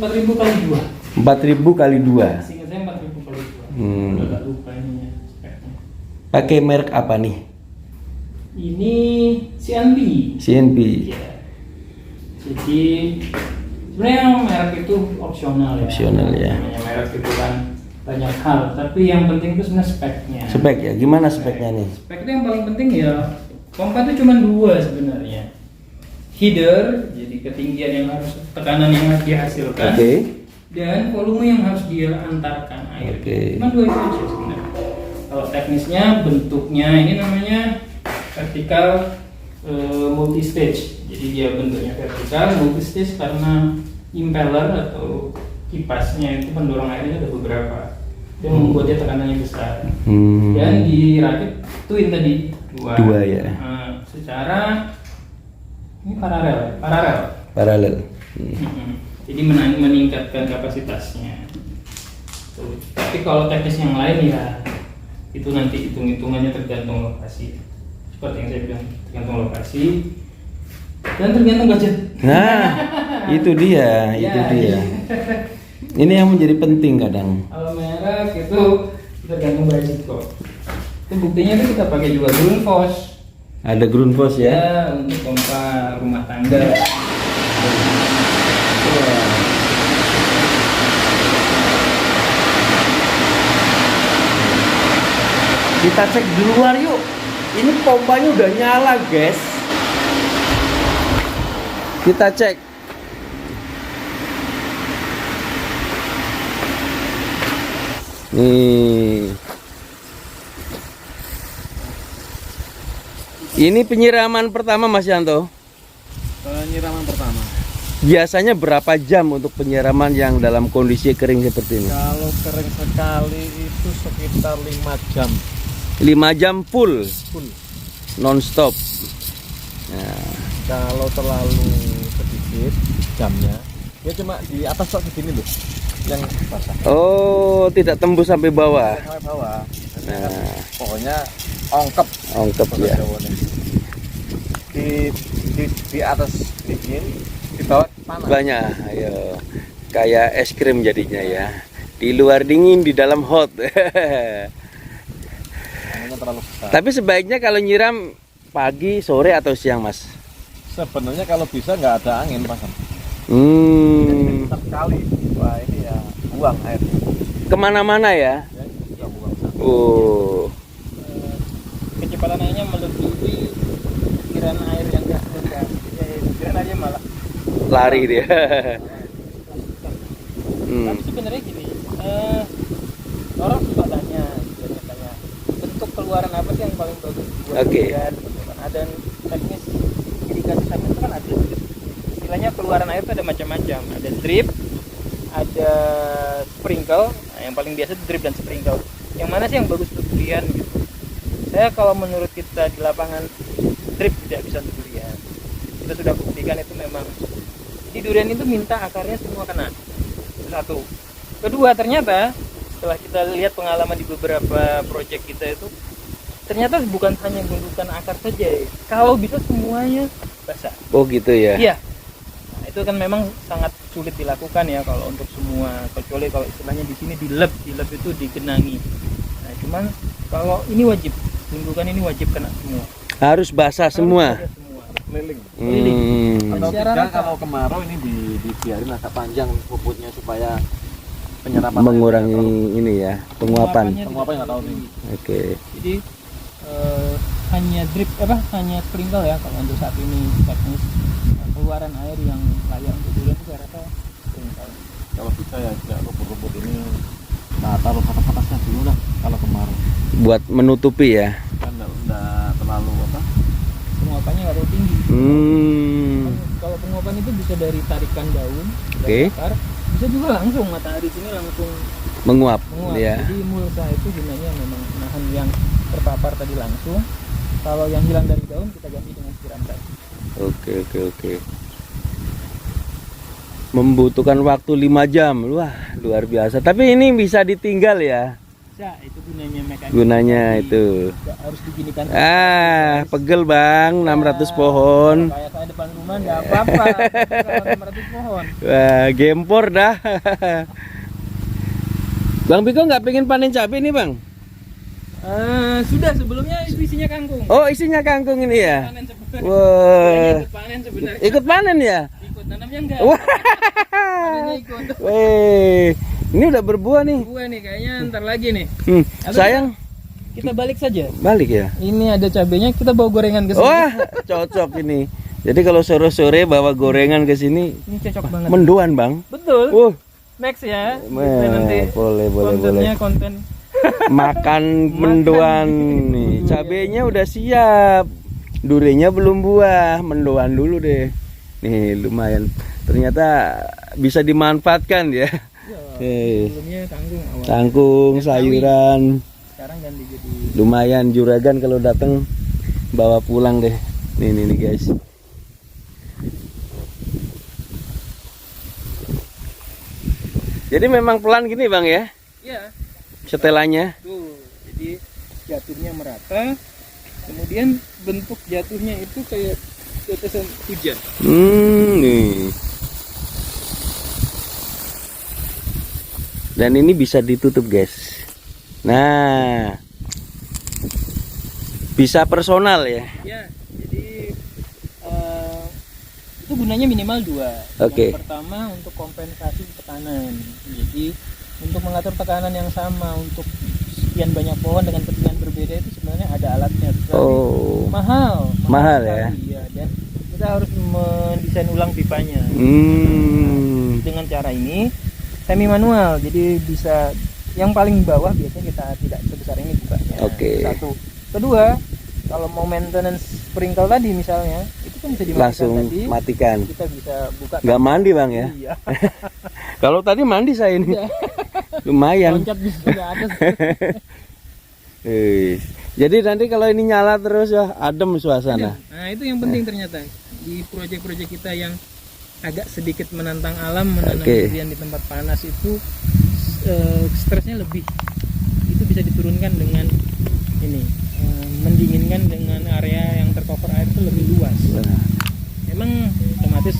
4000 kali 2. 4000 kali 2. Seingat saya 4000 kali 2. Hmm. Udah gak lupa ininya speknya. Pakai merek apa nih? Ini CNP. CNP. Ya. Jadi sebenarnya merek itu opsional ya. Opsional ya. Namanya merek itu kan banyak hal, tapi yang penting itu sebenarnya speknya. Spek ya. Gimana speknya nih? Spek itu yang paling penting ya. Pompa itu cuma 2 sebenarnya. Header, jadi ketinggian yang harus, tekanan yang harus dihasilkan. Oke. Dan volume yang harus dia antarkan air. Oke. Cuma 2 itu aja sebenarnya. Kalau teknisnya bentuknya ini namanya vertikal multi stage. Jadi dia bentuknya vertikal multi stage karena impeller atau kipasnya itu pendorong airnya ada beberapa yang membuatnya tekanannya besar. Dan dirakit twin tadi dua ya. Nah, secara ini paralel. Jadi meningkatkan kapasitasnya. Tuh. Tapi kalau teknis yang lain ya itu nanti hitung-hitungannya tergantung lokasi. Seperti yang saya bilang, tergantung lokasi dan tergantung budget. Nah, itu dia, Ya, itu dia. Ini yang menjadi penting kadang. Kalau merek itu tergantung budget kok. Itu buktinya tuh kita pakai juga Grundfos. Ada Grundfos ya. Ya, untuk pompa rumah tangga. Kita cek di luar yuk. Ini pompanya udah nyala, guys. Kita cek. Nih. Ini penyiraman pertama Mas Yanto. Penyiraman pertama. Biasanya berapa jam untuk penyiraman yang dalam kondisi kering seperti ini? Kalau kering sekali itu sekitar 5 jam 5 jam full full. non-stop. Nah, Kalau terlalu sedikit jamnya, ya cuma di atas kok segini loh, yang basah. oh, tidak tembus sampai bawah. Sampai bawah. Nah, Pokoknya ongkep. ongkep ya. Di atas dingin, di bawah panas. Banyak, ayo. Kayak es krim jadinya ya. Di luar dingin, di dalam hot. Anginnya terlalu besar. Tapi sebaiknya kalau nyiram pagi, sore atau siang, Mas? Sebenarnya kalau bisa nggak ada angin pasang. Hmm. Sekali, wah ini ya buang air. Kemana-mana ya? Ya, kita buang. Oh. Kecepatan airnya melebihi pikiran air yang enggak rendah. Pikiran airnya malah Lari dia. Tapi sebenarnya gini, orang suka tanya bentuk keluaran apa sih yang paling bagus buat Oke. ikan, gitu kan. Ada teknis irigasi samping itu kan ada istilahnya keluaran air itu ada macam-macam, ada drip, ada sprinkle. Nah, yang paling biasa itu drip dan sprinkle. Yang mana sih yang bagus untuk durian gitu? Saya kalau menurut kita di lapangan drip tidak bisa untuk durian. Kita sudah buktikan itu memang di durian itu minta akarnya semua kena. Itu satu. Kedua, ternyata setelah kita lihat pengalaman di beberapa proyek kita itu ternyata bukan hanya gundukan akar saja ya. Kalau bisa semuanya basah. Oh gitu ya. Iya. Nah, itu kan memang sangat sulit dilakukan ya kalau untuk semua, kecuali kalau istilahnya di sini di lab itu digenangi. Nah, cuman kalau ini wajib, gundukan ini wajib kena semua. Harus basah semua. Harus ada semua. Keliling. Hmm. Atau Secara tidak rata. kalau kemarau ini dibiarin agak panjang puputnya supaya penyerapan Mengurangi ini ya, penguapan. penguapan nggak tahu nih. Oke. Jadi hanya drip hanya sprinkle ya kalau untuk saat ini teknis. Keluaran air yang layak untuk durian itu saya rasa sprinkle. Kalau bisa ya tidak rumput-rumput ini nah taruh atas-atasnya dulu lah kalau kemarau. Buat menutupi ya. Kan enggak terlalu apa? Penguapannya nggak terlalu tinggi. Kalau penguapan itu bisa dari tarikan daun, Oke. dari akar, bisa juga langsung matahari sini langsung Menguap, menguap. ya. Jadi mulsa itu gunanya memang menahan yang terpapar tadi langsung. Kalau yang hilang dari daun kita ganti dengan siram tadi. Oke. membutuhkan waktu 5 jam. Wah, luar biasa. Tapi ini bisa ditinggal ya. Bisa, itu gunanya mekanik. Gunanya Jadi, itu. nggak harus diginikan. Pegel Bang, 600 pohon. Kayak saya depan rumah nggak apa-apa. Kalau 600 pohon. Wah, gempor dah. Bang Biko nggak pengen panen cabai nih Bang? Sudah sebelumnya itu isinya kangkung. Oh, isinya kangkung ini ya? Panen sebenarnya. Wah, Ikut panen sebenarnya. ikut panen ya? Ikut nanamnya enggak. Wah, Panennya ikut. weh, ini udah berbuah nih. Gua nih kayaknya ntar lagi nih. Atau Sayang, kita balik saja. balik ya? Ini ada cabenya, kita bawa gorengan ke sini. Wah, cocok ini. Jadi kalau sore-sore bawa gorengan ke sini, Ini cocok banget. mendoan Bang. Betul. Next ya. Kita nanti Boleh, boleh, boleh. kontennya konten Makan mendoan nih. Cabenya udah siap. Durinya belum buah, mendoan dulu deh. Nih lumayan. Ternyata bisa dimanfaatkan ya. sebelumnya kangkung awal. Kangkung, sayuran. Sekarang ganti jadi Lumayan juragan kalau datang bawa pulang deh. Nih guys. Jadi memang pelan gini Bang ya ya. setelannya. Tuh, jadi jatuhnya merata. Kemudian bentuk jatuhnya itu kayak tetesan hujan. Nih. Dan ini bisa ditutup guys. Nah, bisa personal ya. Ya, jadi itu gunanya minimal 2. Oke. Yang pertama untuk kompensasi tekanan. Jadi untuk mengatur tekanan yang sama untuk sekian banyak pohon dengan ketinggian berbeda itu sebenarnya ada alatnya. Tapi Oh, mahal ya. sekali, ya. Dan kita harus mendesain ulang pipanya. Dengan cara ini semi manual, jadi bisa yang paling bawah biasanya kita tidak sebesar ini bukanya. Oke. Satu. Kedua, kalau mau maintenance sprinkle tadi misalnya, itu kan bisa dimatikan Langsung tadi. matikan. Kita bisa buka. Nggak mandi Bang ya. Iya. Kalau tadi mandi saya ini. Iya. Lumayan. Loncat bisa nggak ada. Jadi nanti kalau ini nyala terus ya adem suasana. Nah itu yang penting ternyata di proyek-proyek kita yang agak sedikit menantang alam, menanam durian di tempat panas itu stresnya lebih. Itu bisa diturunkan dengan ini, mendinginkan dengan area yang tercover air itu lebih luas. Emang otomatis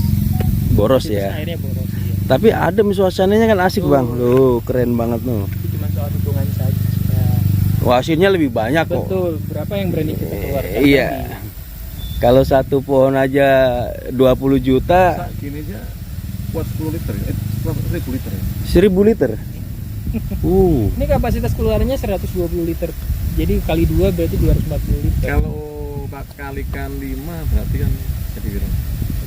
Boros ya. airnya boros. Iya. Tapi adem suasananya kan asik Bang. Loh, keren banget loh. Itu cuma soal hitungan saja. Wah, hasilnya lebih banyak kok. Betul. Berapa yang berani kita keluarkan? Iya. Kalau satu pohon aja 20 juta, Gini aja buat 10 liter ya, 1000 liter ya. 1000 liter. Ini kapasitas keluarnya 120 liter. Jadi kali 2 berarti 240 liter. Kalau kalikan 5 berarti kan jadi berapa?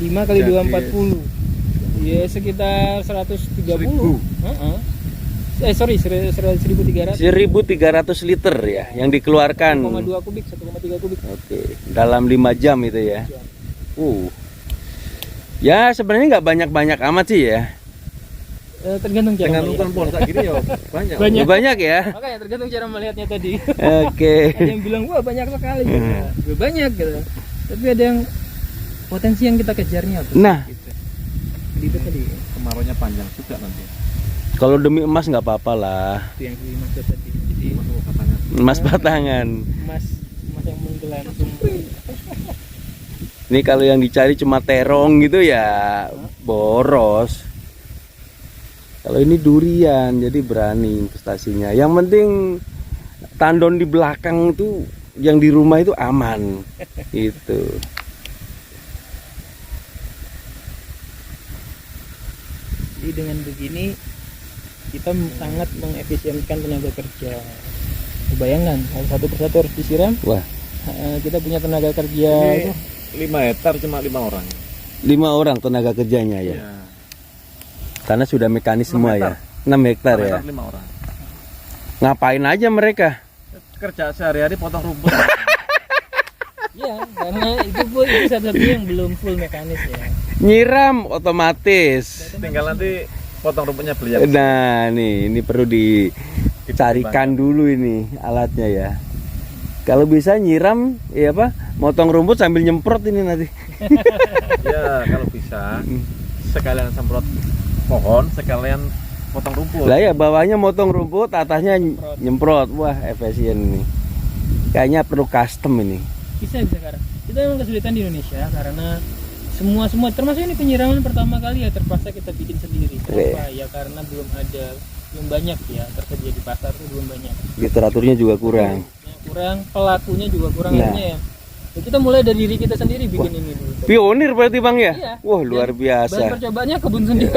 5 kali Jadi 2 40. Ya sekitar 130. 1000. Sorry 1300. 1300 liter ya yang dikeluarkan. 1,2 kubik, 1,3 kubik. Oke, dalam 5 jam itu ya. Ya sebenarnya nggak banyak-banyak amat sih ya. Tergantung cara Dengan melihat. ukuran pohon kayak gini ya banyak. Banyak. Banyak ya. Makanya tergantung cara melihatnya tadi. Oke. Ada yang bilang wah banyak sekali. Banyak gitu. Tapi ada yang potensi yang kita kejarnya apa? Nah, Gitu. Jadi itu tadi. Kemaraunya panjang juga nanti. kalau demi emas nggak apa-apa lah. Itu yang dimaksud tadi. Jadi Katanya. Emas batangan. emas yang menggelantung. Ini kalau yang dicari cuma terong gitu ya boros. Kalau ini durian jadi berani investasinya. Yang penting tandon di belakang itu yang di rumah itu aman. Itu. Jadi dengan begini kita sangat mengefisienkan tenaga kerja. Bayangkan kalau satu persatu harus disiram. Wah, Kita punya tenaga kerja Ini 5 hektar cuma 5 orang. 5 orang tenaga kerjanya ya. Iya. Karena sudah mekanis 6 semua hektar. ya. 6 hektar ya. 5 orang. Ngapain aja mereka? Kerja sehari-hari potong rumput. ya, karena itu satu-satunya yang belum full mekanis ya. Nyiram otomatis. Tinggal nanti potong rumputnya beli yang Nah, ini perlu dicarikan dulu ini alatnya ya. Kalau bisa nyiram, ya apa? Motong rumput sambil nyemprot ini nanti. ya kalau bisa sekalian semprot pohon sekalian potong rumput. Lah ya bawahnya motong rumput, atasnya nyemprot. Wah, efisien ini. Kayaknya perlu custom ini. Bisa Kak. Kita memang kesulitan di Indonesia karena semua termasuk ini penyiraman pertama kali ya terpaksa kita bikin sendiri. Kenapa? Ya karena belum banyak ya tersedia di pasar itu belum banyak. Literaturnya juga kurang. Kurang, pelakunya juga kurang. Nah. Ya. Kita mulai dari diri kita sendiri bikin ini dulu. Pionir berarti Bang ya? Iya. Wah, luar Bahan biasa. percobaannya kebun sendiri.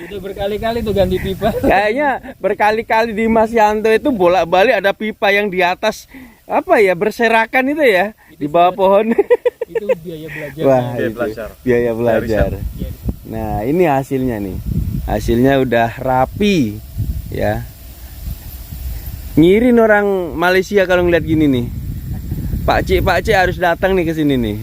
Itu berkali-kali tuh ganti pipa. Kayaknya berkali-kali di Mas Yanto itu bolak-balik ada pipa yang di atas apa ya berserakan itu ya di bawah pohon. Itu biaya belajar. Wah, Biaya itu belajar. biaya belajar. Iya. Nah, ini hasilnya nih. Hasilnya udah rapi ya. Ngirin orang Malaysia kalau ngeliat gini nih. Pak Cik harus datang nih ke sini nih.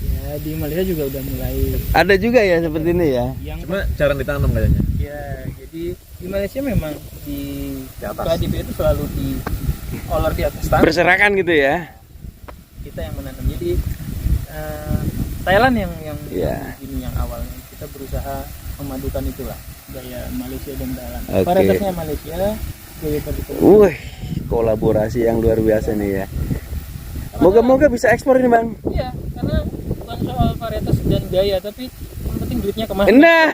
Ya, di Malaysia juga udah mulai. Ada juga ya seperti ini ya. Yang Cuma jarang ditanam kayaknya. ya, jadi di Malaysia memang di atas. KDP itu selalu di olor di atas tanah. Berserakan gitu ya. Kita yang menanam. Jadi Thailand yang Iya. ini yang awalnya kita berusaha memadukan itulah gaya Malaysia dan Thailand. Oke. Varietasnya Malaysia, gaya berikutnya. Wih, kolaborasi yang luar biasa nih ya. Moga-moga bisa ekspor ini Bang. Iya, karena bukan soal varietas dan gaya, tapi yang penting duitnya kemana? Nah,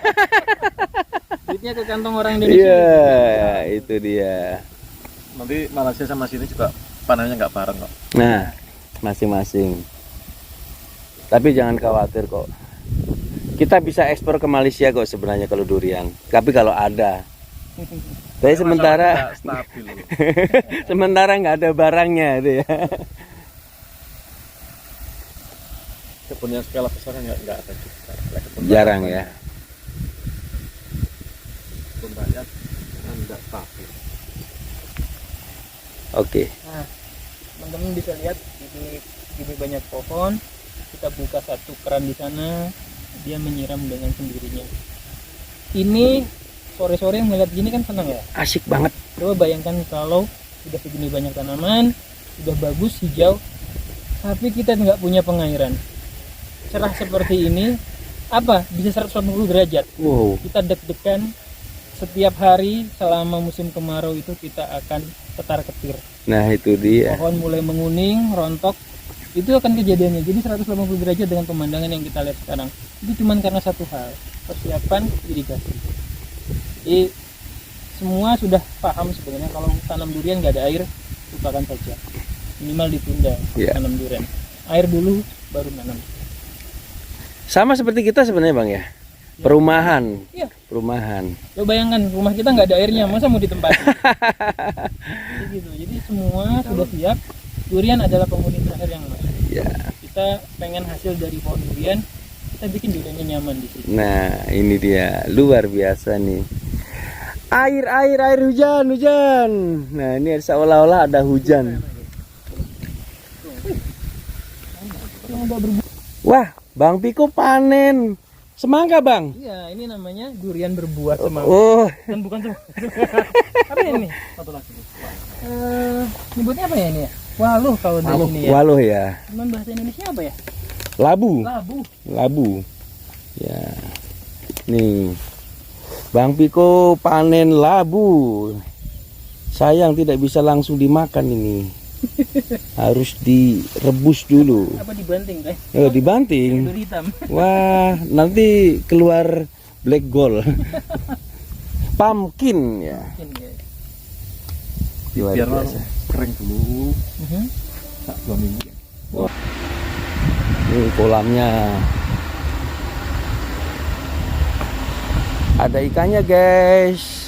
Duitnya ke kantong orang Indonesia. iya itu dia. Nanti Malaysia sama sini juga panennya nggak bareng kok. Nah, masing-masing. Tapi jangan khawatir kok. Kita bisa ekspor ke Malaysia kok sebenarnya kalau durian. Tapi kalau ada. Tapi sementara Masalahnya nggak stabil. sementara nggak ada barangnya itu ya. Kebun yang skala besar kan nggak ada juga. Kebun Jarang banyak. ya. Kebun banyak kan nggak stabil. Oke. Nah, teman-teman bisa lihat ini banyak pohon. Kita buka satu keran di sana, dia menyiram dengan sendirinya. Ini sore-sore melihat gini kan senang ya. Asik banget. Coba bayangkan kalau sudah segini banyak tanaman, sudah bagus hijau, tapi kita nggak punya pengairan. Cerah seperti ini, apa bisa 180 derajat. Wow. Kita deg-degan setiap hari selama musim kemarau itu kita akan ketar-ketir. Nah, itu dia. Pohon mulai menguning, rontok, itu akan kejadiannya. Jadi 180 derajat dengan pemandangan yang kita lihat sekarang. Itu cuma karena satu hal, persiapan irigasi. Jadi semua sudah paham sebenarnya kalau tanam durian nggak ada air, lupakan saja. Minimal ditunda tanam durian. Air dulu baru nanam. Sama seperti kita sebenarnya Bang ya. Perumahan. Iya. Perumahan. Coba bayangkan rumah kita nggak ada airnya, masa mau ditempati? Gitu. Jadi semua sudah siap. Durian adalah penghuni terakhir yang masuk. Ya. Kita pengen hasil dari pohon durian, kita bikin duriannya nyaman di sini. Nah, ini dia luar biasa nih. Air hujan. Nah, ini seolah-olah ada hujan. Wah, Bang Piko panen semangka Bang. Iya, ini namanya durian berbuah semangka. Oh, Dan bukan semangka. Apa ini? Satu lagi. Nyebutnya apa ya ini ya? Waluh kalau di sini ya. waluh ya. Cuman bahasa Indonesia apa ya? Labu. Labu. Ya. Nih. Bang Piko panen labu. Sayang tidak bisa langsung dimakan ini. Harus direbus dulu. Apa dibanting kan? Dibanting. Duri hitam. Wah, nanti keluar black gold. Pumpkin ya. Mungkin ya. Luar Biar biasa. kering dulu. Tak 2 minggu. Ini kolamnya. Ada ikannya guys.